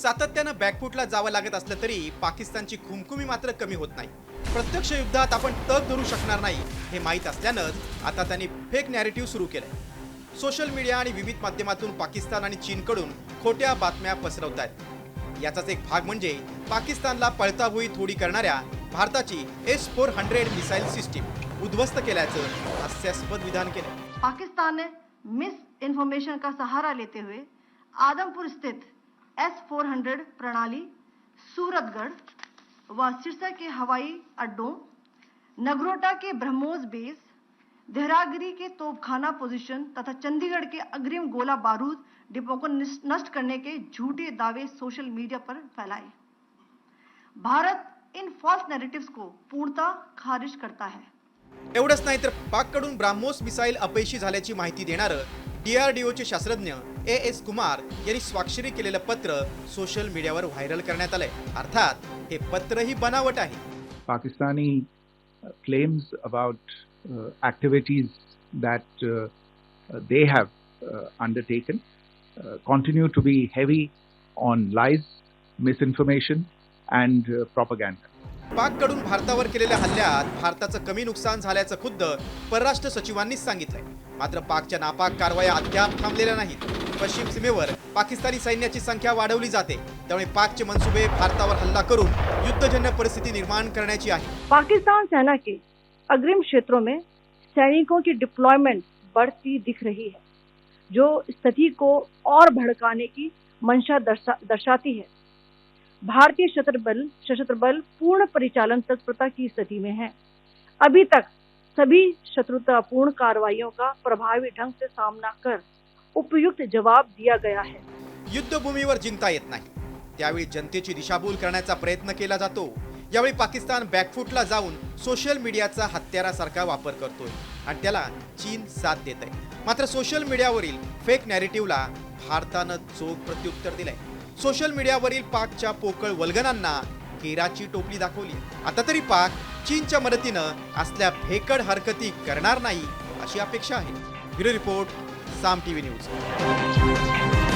सातत्यानं बॅकफूटला जावं लागत असलं तरी पाकिस्तानची खुमखुमी मात्र कमी होत नाही। प्रत्यक्ष युद्धात आपण तग धरू शकणार नाही हे माहीत असल्यानंच आता त्यांनी फेक नॅरेटिव्ह सुरू केलंय। सोशल मीडिया आणि विविध माध्यमातून पाकिस्तान आणि चीनकडून खोट्या बातम्या पसरवतायत। याचाच एक भाग म्हणजे पाकिस्तानला पळताभुई थोडी करणाऱ्या भारताची S-400 मिसाईल सिस्टीम उद्ध्वस्त केल्याचं हास्यास्पद विधान केलं। पाकिस्तान ने मिस इन्फॉर्मेशन का सहारा लेते हुए आदमपुर स्थित S-400 प्रणाली, सूरतगढ़ व सिरसा के हवाई अड्डों, नगरोटा के ब्रह्मोस बेस, देहरागिरी के तोपखाना पोजीशन तथा चंडीगढ़ के अग्रिम गोला बारूद डिपो को नष्ट करने के झूठे दावे सोशल मीडिया पर फैलाए। भारत इन फॉल्स नैरेटिव्स को पूर्णतः खारिज करता है। एवढंच नाही तर पाककडून ब्राह्मोस मिसाईल अपयशी झाल्याची माहिती देणारं DRDOचे शास्त्रज्ञ AS कुमार यांनी स्वाक्षरी केलेलं पत्र सोशल मीडियावर व्हायरल करण्यात आलंय। अर्थात हे पत्र ही बनावट आहे। Pakistani claims about activities that they have undertaken continue to be heavy on lies, misinformation and propaganda. पाककडून भारतावर केलेल्या हल्ल्यात भारताचं कमी नुकसान झाल्याचं खुद्द परराष्ट्र सचिवांनीच सांगितलंय। मात्र पाकच्या नापाक कारवाया अद्याप थांबलेल्या नाहीत। पश्चिम सीमेवर पाकिस्तानी सैन्याची संख्या वाढवली जाते, त्यामुळे पाकचे मनसुबे भारतावर हल्ला करून युद्धजन्य परिस्थिती निर्माण करण्याची आहे। पाकिस्तान सेना के अग्रिम क्षेत्रों में सैनिकों की डिप्लॉयमेंट बढ़ती दिख रही है, जो स्थिति को और भड़काने की मंशा दर्शाती है। भारतीय सशस्त्र बल पूर्ण परिचालन तत्परता की स्थिति में है। अभी तक सभी शत्रुतापूर्ण कार्रवाइयों का प्रभावी ढंग से सामना कर उपयुक्त जवाब दिया गया है। युद्धभूमीवर जिंकता येत नाही, त्यावेळी जनतेची दिशाभूल करण्याचा प्रयत्न केला जातो। यावेळी पाकिस्तान बॅकफूटला जाऊन सोशल मीडियाचा हत्यारासारखा वापर करतोय आणि त्याला चीन साथ देत आहे। मात्र सोशल मीडियावरील फेक नॅरेटिव्हला भारतानं चोख प्रत्युत्तर दिलंय। सोशल मीडियावरील पाकच्या पोकळ वल्गनांना केराची टोपली दाखवली। आता तरी पाक चीनच्या मदतीनं असल्या भेकड हरकती करणार नाही अशी अपेक्षा आहे। ब्युरो रिपोर्ट, साम TV न्यूज।